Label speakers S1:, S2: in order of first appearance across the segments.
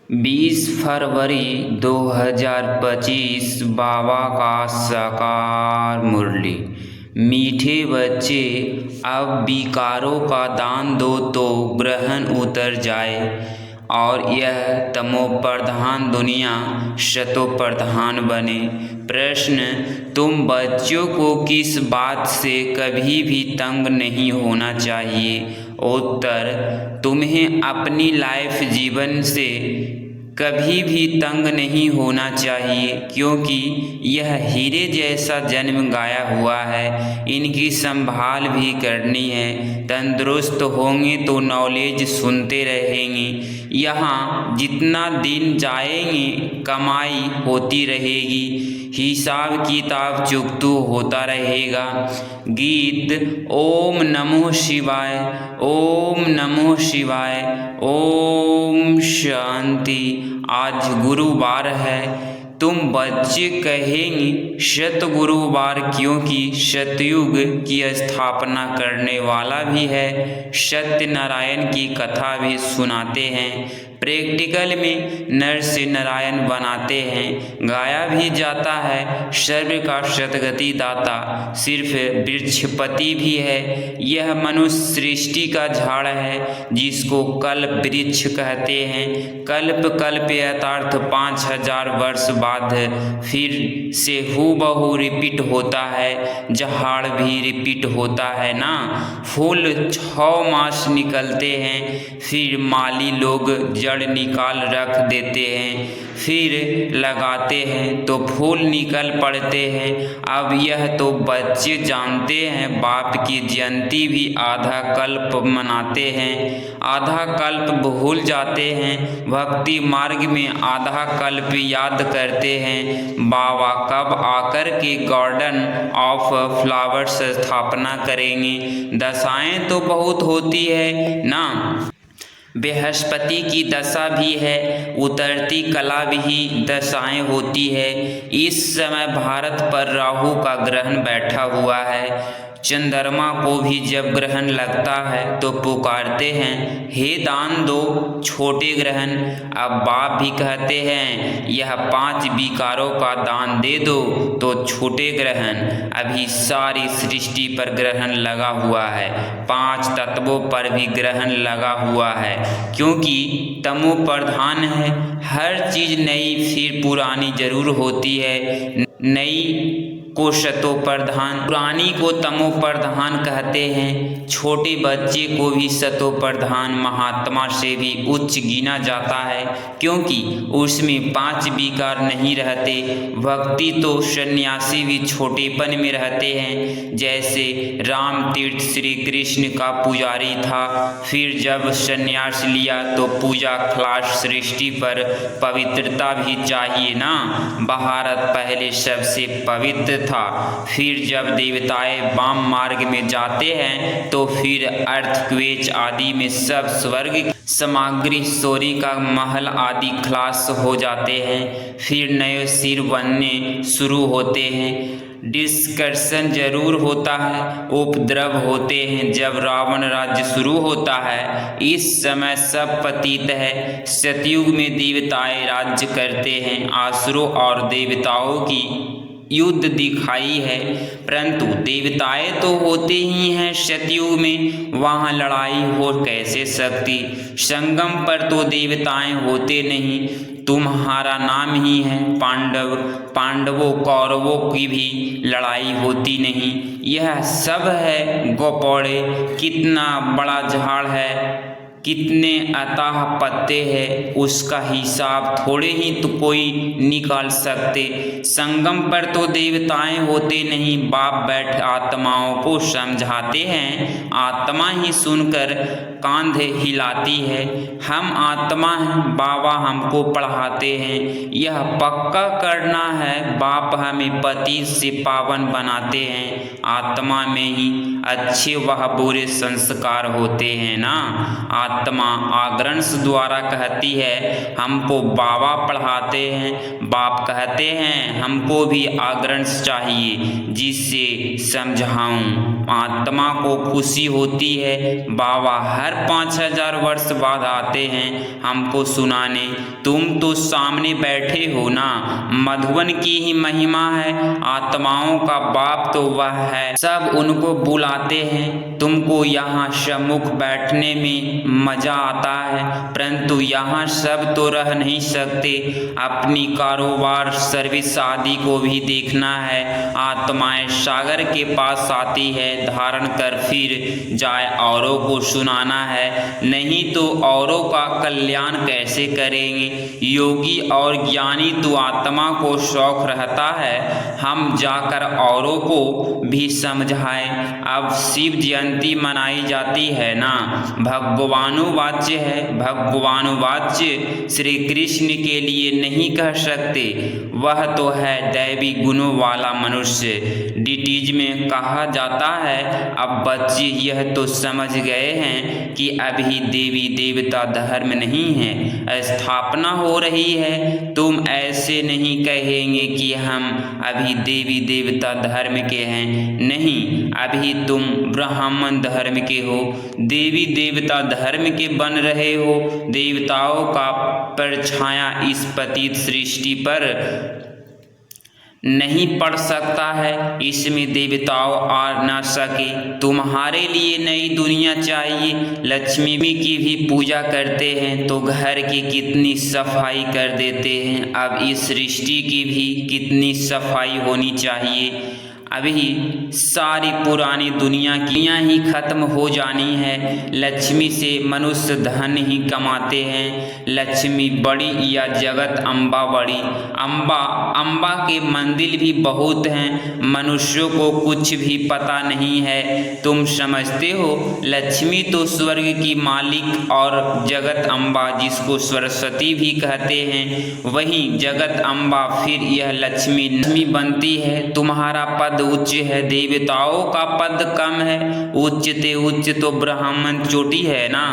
S1: 20 फरवरी 2025 बाबा का साकार मुरली। मीठे बच्चे अब विकारों का दान दो तो ग्रहण उतर जाए और यह तमोप्रधान दुनिया सतोप्रधान बने। प्रश्न: तुम बच्चों को किस बात से कभी भी तंग नहीं होना चाहिए? उत्तर: तुम्हें अपनी लाइफ जीवन से कभी भी तंग नहीं होना चाहिए, क्योंकि यह हीरे जैसा जन्म गाया हुआ है। इनकी संभाल भी करनी है। तंदुरुस्त होंगे तो नॉलेज सुनते रहेंगे। यहाँ जितना दिन जाएंगे कमाई होती रहेगी, हिसाब किताब चुकतू होता रहेगा। गीत: ओम नमो शिवाय, ओम नमो शिवाय, ओम शांति। आज गुरुवार है। तुम बच्चे कहेंगे सतगुरुवार, क्योंकि सतयुग की स्थापना करने वाला भी है। सत्यनारायण की कथा भी सुनाते हैं। प्रैक्टिकल में नर से नारायण बनाते हैं। गाया भी जाता है सर्व का सद्गति दाता सिर्फ वृक्षपति भी है। यह मनुष्य सृष्टि का झाड़ है जिसको कल्प वृक्ष कहते हैं। कल्प कल्प यथार्थ 5000 वर्ष बाद फिर से हूबहू रिपीट होता है। झाड़ भी रिपीट होता है ना। फूल 6 मास निकलते हैं, फिर माली लोग जड़ निकाल रख देते हैं, फिर लगाते हैं तो फूल निकल पड़ते हैं। अब यह तो बच्चे जानते हैं। बाप की जयंती भी आधा कल्प मनाते हैं, आधा कल्प भूल जाते हैं। भक्ति मार्ग में आधा कल्प याद करते हैं। बाबा कब आकर के गार्डन ऑफ फ्लावर्स स्थापना करेंगे? दशाएं तो बहुत होती है ना। बृहस्पति की दशा भी है, उतरती कला भी दशाएं होती है। इस समय भारत पर राहु का ग्रहण बैठा हुआ है। चंद्रमा को भी जब ग्रहण लगता है तो पुकारते हैं, हे दान दो छोटे ग्रहण। अब बाप भी कहते हैं यह 5 विकारों का दान दे दो तो छोटे ग्रहण। अभी सारी सृष्टि पर ग्रहण लगा हुआ है, 5 तत्वों पर भी ग्रहण लगा हुआ है, क्योंकि तमो प्रधान है। हर चीज नई फिर पुरानी जरूर होती है। नई को सतो प्रधान, पुरानी को तमो प्रधान कहते हैं। छोटे बच्चे को भी सतो प्रधान महात्मा से भी उच्च गिना जाता है, क्योंकि उसमें 5 विकार नहीं रहते। भक्ति तो सन्यासी भी छोटेपन में रहते हैं। जैसे राम तीर्थ श्री कृष्ण का पुजारी था, फिर जब सन्यास लिया तो पूजा क्लास सृष्टि पर पवित्रता भी चाहिए ना। भारत पहले सबसे पवित्र था, फिर जब देवताएं वाम मार्ग में जाते हैं तो फिर अर्थक्वेक आदि में सब स्वर्ग सामग्री सोरी का महल आदि खलास हो जाते हैं। फिर नए सिर बनने शुरू होते हैं। डिस्कशन जरूर होता है, उपद्रव होते हैं। जब रावण राज्य शुरू होता है, इस समय सब पतित है। सतयुग में देवताएं राज्य करते हैं। असुरों और देवताओं की युद्ध दिखाई है, परंतु देवताएं तो होते ही हैं सतयुग में, वहाँ लड़ाई हो कैसे सकती? संगम पर तो देवताएं होते नहीं। तुम्हारा नाम ही है पांडव, पांडवों कौरवों की भी लड़ाई होती नहीं। यह सब है गोपौड़े। कितना बड़ा झाड़ है, कितने अथाह पत्ते हैं, उसका हिसाब थोड़े ही तो कोई निकाल सकते। संगम पर तो देवताएं होते नहीं। बाप बैठ आत्माओं को समझाते हैं, आत्मा ही सुनकर कांधे हिलाती है। हम आत्मा हैं, बाबा हमको पढ़ाते हैं। यह पक्का करना है, बाप हमें पति से पावन बनाते हैं। आत्मा में ही अच्छे वह बुरे संस्कार होते हैं ना। आत्मा आग्रंश द्वारा कहती है, हमको बाबा पढ़ाते हैं। बाप कहते हैं हमको भी आग्रंश चाहिए जिससे समझाऊं। आत्मा को खुशी होती है, बाबा हर हर 5000 वर्ष बाद आते हैं हमको सुनाने। तुम तो सामने बैठे हो ना, मधुबन की ही महिमा है, आत्माओं का बाप तो वह है, सब उनको बुलाते हैं। तुमको यहाँ सम्मुख बैठने में मजा आता है, परंतु यहाँ सब तो रह नहीं सकते, अपनी कारोबार सर्विस आदि को भी देखना है। आत्माएं सागर के पास आती है, धारण कर फिर जाए औरों को सुनाना है, नहीं तो औरों का कल्याण कैसे करेंगे। योगी और ज्ञानी तो आत्मा को शौक रहता है हम जाकर औरों को भी समझाएं। अब शिव जयंती मनाई जाती है ना, भगवानुवाच्य है, भगवानुवाच्य श्री कृष्ण के लिए नहीं कह सकते, वह तो है दैवी गुणों वाला मनुष्य। डिटीज में कहा जाता है अब बच्चे यह तो समझ गए हैं कि अभी देवी देवता धर्म नहीं है, स्थापना हो रही है। तुम ऐसे नहीं कहेंगे कि हम अभी देवी देवता धर्म के हैं, नहीं, अभी तुम ब्राह्मण धर्म के हो, देवी देवता धर्म के बन रहे हो। देवताओं का परछाया इस पतित सृष्टि पर नहीं पड़ सकता है, इसमें देवताओं आ न सके। तुम्हारे लिए नई दुनिया चाहिए। लक्ष्मी की भी पूजा करते हैं तो घर की कितनी सफाई कर देते हैं, अब इस सृष्टि की भी कितनी सफाई होनी चाहिए। अभी सारी पुरानी दुनिया की ही खत्म हो जानी है। लक्ष्मी से मनुष्य धन ही कमाते हैं। लक्ष्मी बड़ी या जगत अम्बा बड़ी। अम्बा के मंदिर भी बहुत हैं, मनुष्यों को कुछ भी पता नहीं है। तुम समझते हो लक्ष्मी तो स्वर्ग की मालिक और जगत अम्बा जिसको सरस्वती भी कहते हैं, वही जगत अम्बा फिर यह लक्ष्मी बनती है। तुम्हारा पद उच्च है, देवताओं का पद कम है। उच्चते उच्च तो ब्राह्मण चोटी है ना,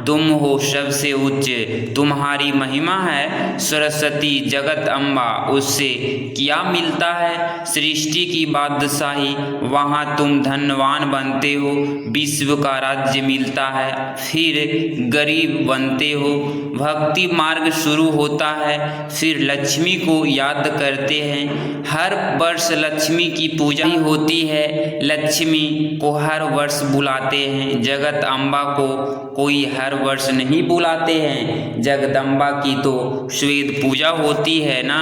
S1: तुम हो सबसे उच्च, तुम्हारी महिमा है सरस्वती जगत अम्बा, उससे क्या मिलता है सृष्टि की बादशाही। वहाँ तुम धनवान बनते हो, विश्व का राज्य मिलता है, फिर गरीब बनते हो। भक्ति मार्ग शुरू होता है, फिर लक्ष्मी को याद करते हैं। हर वर्ष लक्ष्मी की पूजा होती है। लक्ष्मी को हर वर्ष बुलाते हैं, जगत अम्बा को कोई हर वर्ष नहीं बुलाते हैं। जगदम्बा की तो श्वेत पूजा होती है ना,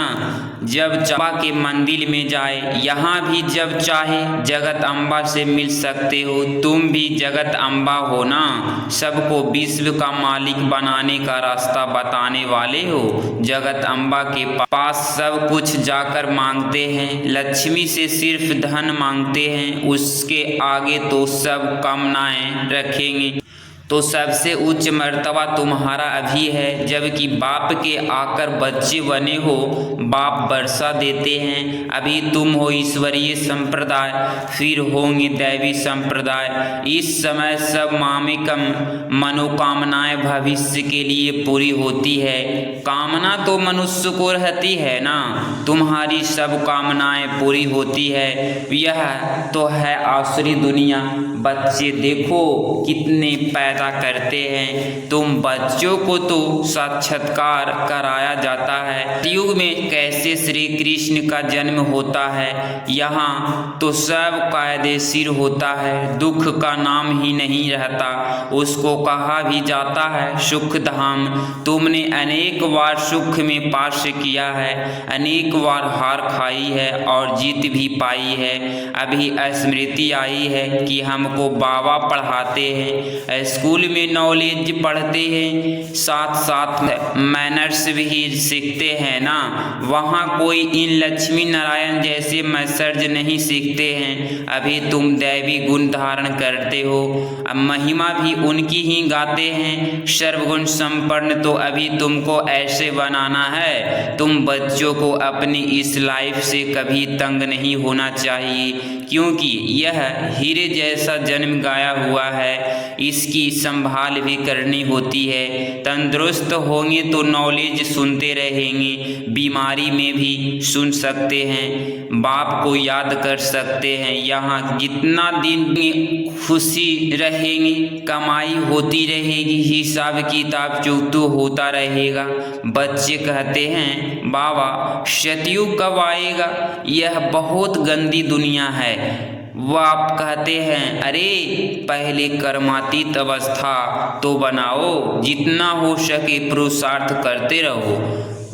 S1: जब चंबा के मंदिर में जाए, यहाँ भी जब चाहे जगत अम्बा से मिल सकते हो। तुम भी जगत अम्बा हो ना, सबको विश्व का मालिक बनाने का रास्ता बताने वाले हो। जगत अम्बा के पास सब कुछ जाकर मांगते हैं, लक्ष्मी से सिर्फ धन मांगते हैं, उसके आगे तो सब कामनाएं रखेंगे। तो सबसे उच्च मर्तबा तुम्हारा अभी है, जबकि बाप के आकर बच्चे बने हो, बाप वर्षा देते हैं। अभी तुम हो ईश्वरीय संप्रदाय, फिर होंगे दैवी संप्रदाय। इस समय सब मामिकम मनोकामनाएं भविष्य के लिए पूरी होती है। कामना तो मनुष्य को रहती है ना, तुम्हारी सब कामनाएं पूरी होती है। यह तो है आसुरी दुनिया। बच्चे देखो कितने पैदा करते हैं, तुम बच्चों को तो साक्षात्कार कराया जाता है। युग में कैसे श्री कृष्ण का जन्म होता है, यहाँ तो सब कायदेशीर होता है। दुख का नाम ही नहीं रहता, उसको कहा भी जाता है सुख धाम। तुमने अनेक बार सुख में पास किया है, अनेक बार हार खाई है और जीत भी पाई है। अभी स्मृति आई है कि हमको बाबा पढ़ाते हैं, स्कूल में नॉलेज पढ़ते हैं, साथ साथ मैनर्स भी सीखते हैं ना। वहाँ कोई इन लक्ष्मी नारायण जैसे मैसर्ज नहीं सीखते हैं। अभी तुम दैवी गुण धारण करते हो, अब महिमा भी उनकी ही गाते हैं, सर्वगुण संपन्न। तो अभी तुमको ऐसे बनाना है, तुम बच्चों को अपनी इस लाइफ से कभी तंग नहीं होना चाहिए, क्योंकि यह हीरे जैसा जन्म गाया हुआ है, इसकी संभाल भी करनी होती है। तंदुरुस्त होंगे तो नॉलेज सुनते रहेंगे, बीमारी में भी सुन सकते हैं, बाप को याद कर सकते हैं। यहाँ जितना दिन खुशी रहेंगे, कमाई होती रहेगी, हिसाब किताब चुकता होता रहेगा। बच्चे कहते हैं बाबा सतयुग कब आएगा, यह बहुत गंदी दुनिया है। वो आप कहते हैं अरे पहले कर्मातीत अवस्था तो बनाओ, जितना हो सके पुरुषार्थ करते रहो।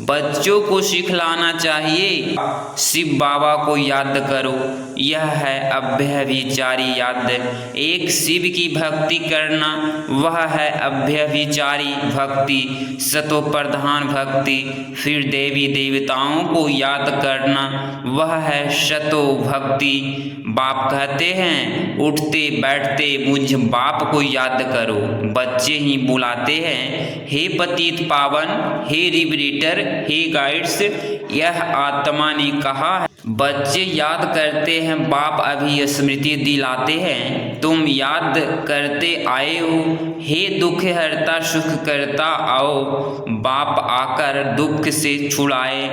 S1: बच्चों को सिखलाना चाहिए शिव बाबा को याद करो, यह है अभ्यभिचारी याद। एक शिव की भक्ति करना वह है अभ्यभिचारी भक्ति, सतो प्रधान भक्ति। फिर देवी देवताओं को याद करना वह है सतो भक्ति। बाप कहते हैं उठते बैठते मुझ बाप को याद करो। बच्चे ही बुलाते हैं हे पतित पावन, हे लिबरेटर, हे गाइड्स, यह आत्मा ने कहा है। बच्चे याद करते हैं, बाप अभी स्मृति दिलाते हैं तुम याद करते आए हो। हे दुख हरता सुख करता आओ, बाप आकर दुख से छुड़ाए,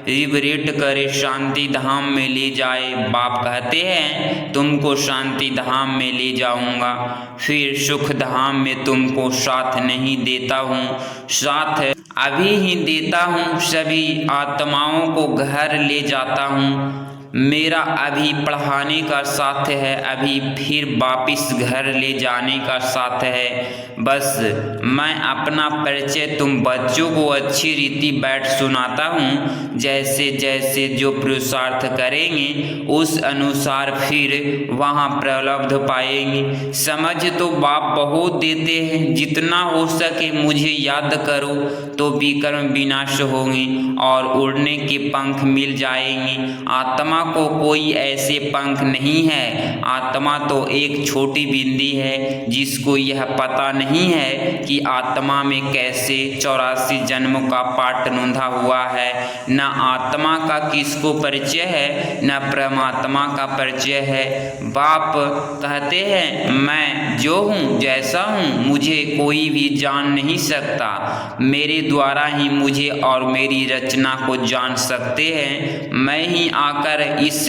S1: लिबरेट करे, शांति धाम में ले जाए। बाप कहते हैं तुमको शांति धाम में ले जाऊंगा, फिर सुख धाम में तुमको साथ नहीं देता हूँ, साथ अभी ही देता हूँ। सभी आत्माओं को घर ले जाता हूँ, मेरा अभी पढ़ाने का साथ है, अभी फिर वापिस घर ले जाने का साथ है। बस मैं अपना परिचय तुम बच्चों को अच्छी रीति बैठ सुनाता हूँ। जैसे जैसे जो पुरुषार्थ करेंगे उस अनुसार फिर वहाँ प्रलब्ध पाएंगे। समझ तो बाप बहुत देते हैं, जितना हो सके मुझे याद करो तो विकर्म विनाश होंगे और उड़ने के पंख मिल जाएंगे। आत्मा को कोई ऐसे पंख नहीं है, आत्मा तो एक छोटी बिंदी है जिसको यह पता नहीं है कि आत्मा में कैसे 84 जन्मों का पाठ नोंधा हुआ है। न आत्मा का किसको परिचय है, न परमात्मा का परिचय है। बाप कहते हैं मैं जो हूँ जैसा हूँ, मुझे कोई भी जान नहीं सकता, मेरे द्वारा ही मुझे और मेरी रचना को जान सकते हैं। मैं ही आकर इस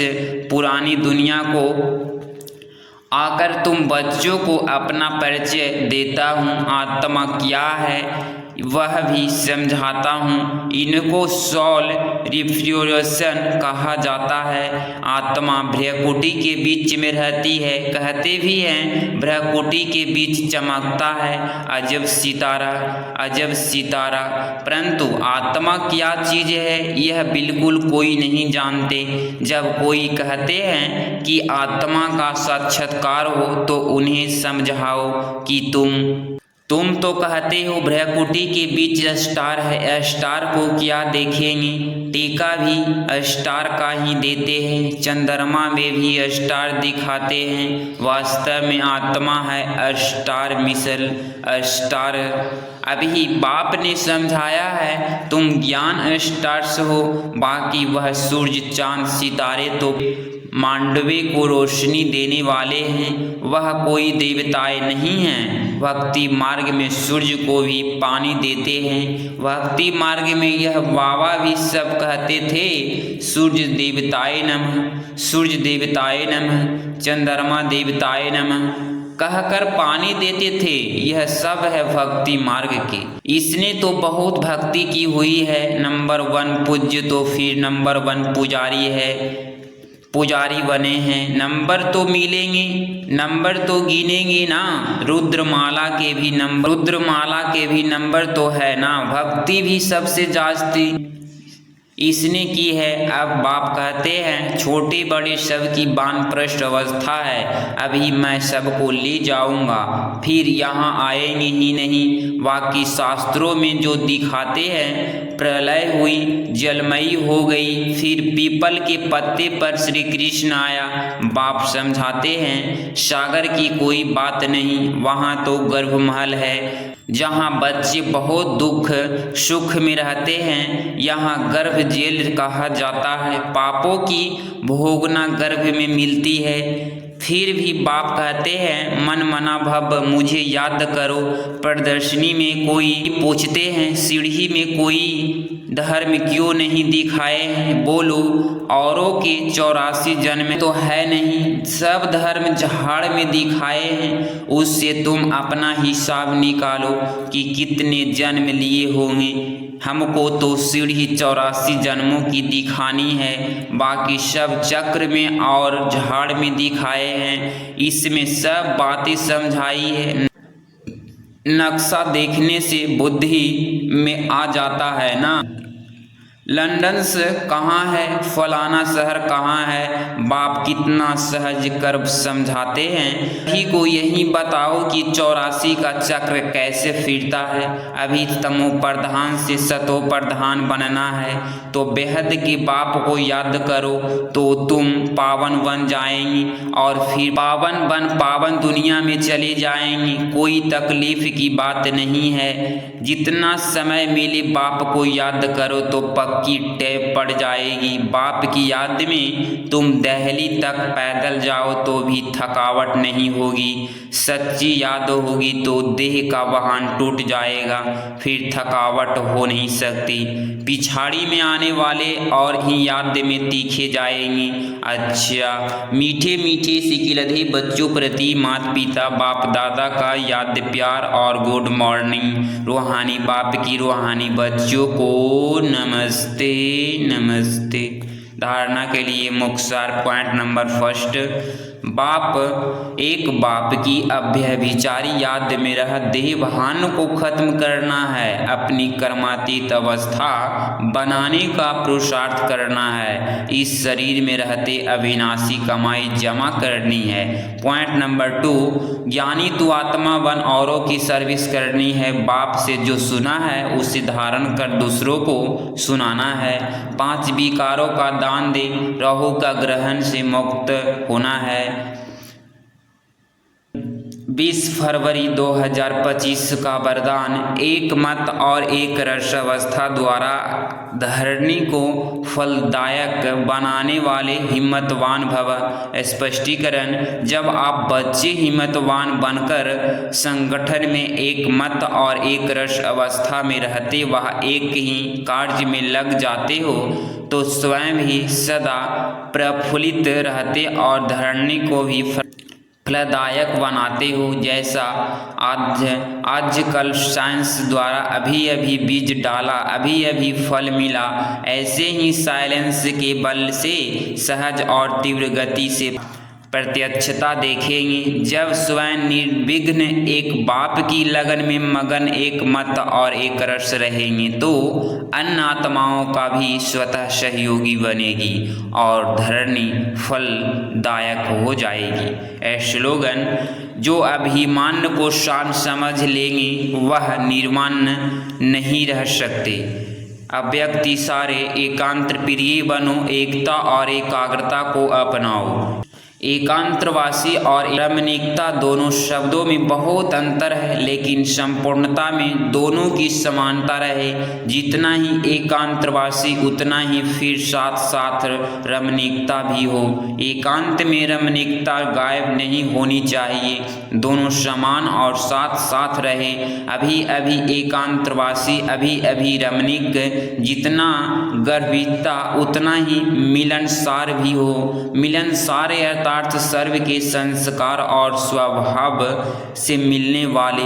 S1: पुरानी दुनिया को आकर तुम बच्चों को अपना परिचय देता हूँ। आत्मा क्या है वह भी समझाता हूँ। इनको सोल रिफ्यूरेशन कहा जाता है। आत्मा भ्रकुटी के बीच में रहती है, कहते भी हैं भ्रकुटी के बीच चमकता है अजब सितारा, अजब सितारा। परंतु आत्मा क्या चीज़ है यह बिल्कुल कोई नहीं जानते। जब कोई कहते हैं कि आत्मा का साक्षात्कार हो तो उन्हें समझाओ कि तुम तो कहते हो भ्रकुटी के बीच स्टार है, स्टार को क्या देखेंगे, टीका भी स्टार का ही देते हैं, चंद्रमा में भी स्टार दिखाते हैं। वास्तव में आत्मा है स्टार मिसल, स्टार। अभी बाप ने समझाया है तुम ज्ञान स्टार्स हो, बाकी वह सूरज चांद सितारे तो मांडवे को रोशनी देने वाले हैं, वह कोई देवताएं नहीं हैं। भक्ति मार्ग में सूर्य को भी पानी देते हैं। भक्ति मार्ग में यह बाबा भी सब कहते थे सूर्य देवताए नमः, सूर्य देवताए नमः, चंद्रमा देवताए नमः कहकर पानी देते थे। यह सब है भक्ति मार्ग के। इसने तो बहुत भक्ति की हुई है। नंबर 1 पूज्य तो फिर नंबर 1 पुजारी है, पुजारी बने हैं। नंबर तो मिलेंगे, नंबर तो गिनेंगे ना। रुद्रमाला के भी नंबर तो है ना। भक्ति भी सबसे जास्ती इसने की है। अब बाप कहते हैं छोटे बड़े सब की वानप्रस्थ अवस्था है, अभी मैं सबको ले जाऊंगा, फिर यहाँ आएंगे ही नहीं। बाकी शास्त्रों में जो दिखाते हैं प्रलय हुई, जलमयी हो गई, फिर पीपल के पत्ते पर श्री कृष्ण आया। बाप समझाते हैं सागर की कोई बात नहीं, वहाँ तो गर्भमहल है जहाँ बच्चे बहुत दुख सुख में रहते हैं। यहाँ गर्भ जेल कहा जाता है। पापों की भोगना गर्भ में मिलती है, फिर भी बाप कहते हैं मन मना भव मुझे याद करो। प्रदर्शनी में कोई पूछते हैं सीढ़ी में कोई धर्म क्यों नहीं दिखाए हैं। बोलो औरों के 84 जन्म तो है नहीं, सब धर्म झाड़ में दिखाए हैं। उससे तुम अपना हिसाब निकालो कि कितने जन्म लिए होंगे। हमको तो सीढ़ी 84 जन्मों की दिखानी है, बाकी सब चक्र में और झाड़ में दिखाए हैं। इसमें सब बातें समझाई है। नक्शा देखने से बुद्धि में आ जाता है ना। लंदन से कहाँ है, फलाना शहर कहाँ है। बाप कितना सहज कर समझाते हैं ही को यही बताओ कि 84 का चक्र कैसे फिरता है। अभी तमो प्रधान से सतो प्रधान बनना है तो बेहद के बाप को याद करो तो तुम पावन बन जाएंगी और फिर पावन बन पावन दुनिया में चले जाएंगी। कोई तकलीफ की बात नहीं है। जितना समय मिले बाप को याद करो तो की टेप पड़ जाएगी। बाप की याद में तुम दिल्ली तक पैदल जाओ तो भी थकावट नहीं होगी। सच्ची याद होगी तो देह का वाहन टूट जाएगा, फिर थकावट हो नहीं सकती। पिछाड़ी में आने वाले और ही याद में तीखे जाएंगी। अच्छा, मीठे मीठे सिकिलधे बच्चों प्रति माता पिता बाप दादा का याद प्यार और गुड मॉर्निंग। रूहानी बाप की रूहानी बच्चों को नमस्ते नमस्ते। धारणा के लिए मुख्तार पॉइंट नंबर फर्स्ट। एक बाप की अभ्यभिचारी याद में रह देह भान को खत्म करना है, अपनी कर्मातीत अवस्था बनाने का पुरुषार्थ करना है, इस शरीर में रहते अविनाशी कमाई जमा करनी है। पॉइंट नंबर 2, ज्ञानी तू आत्मा बन औरों की सर्विस करनी है। बाप से जो सुना है उसे धारण कर दूसरों को सुनाना है। 5 विकारों का दान दे, राहु का ग्रहण से मुक्त होना है। 20 फरवरी 2025 का वरदान, एक मत और एक रस अवस्था द्वारा धरणी को फलदायक बनाने वाले हिम्मतवान भव। स्पष्टीकरण, जब आप बच्चे हिम्मतवान बनकर संगठन में एक मत और एक रस अवस्था में रहते वह एक ही कार्य में लग जाते हो तो स्वयं ही सदा प्रफुल्लित रहते और धरणी को भी फलदायक बनाते हो। जैसा आजकल साइंस द्वारा अभी अभी बीज डाला अभी अभी फल मिला, ऐसे ही साइलेंस के बल से सहज और तीव्र गति से प्रत्यक्षता देखेंगे। जब स्वयं निर्विघ्न एक बाप की लगन में मगन एक मत और एक रस रहेंगे तो अन्य आत्माओं का भी स्वतः सहयोगी बनेगी और धरणी फलदायक हो जाएगी। स्लोगन, जो अभिमान को शान समझ लेंगे वह निर्माण नहीं रह सकते। अव्यक्ति सारे एकांत प्रिय बनो, एकता और एकाग्रता को अपनाओ। एकांतवासी और रमणीकता दोनों शब्दों में बहुत अंतर है, लेकिन संपूर्णता में दोनों की समानता रहे। जितना ही एकांतवासी उतना ही फिर साथ साथ रमणीकता भी हो। एकांत में रमणीकता गायब नहीं होनी चाहिए, दोनों समान और साथ साथ रहे। अभी अभी एकांतवासी अभी अभी रमणीक, जितना गर्भिता उतना ही मिलनसार भी हो। मिलनसार अर्थात सर्व के संस्कार और स्वभाव से मिलने वाले।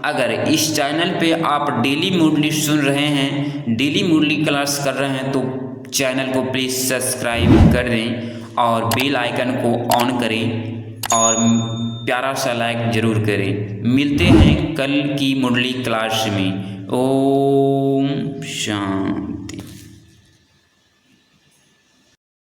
S1: अगर इस चैनल पे आप डेली मुरली सुन रहे हैं, डेली मुरली क्लास कर रहे हैं तो चैनल को प्लीज़ सब्सक्राइब कर दें और बेल आइकन को ऑन करें और प्यारा सा लाइक ज़रूर करें। मिलते हैं कल की मुरली क्लास में। ओम शांति।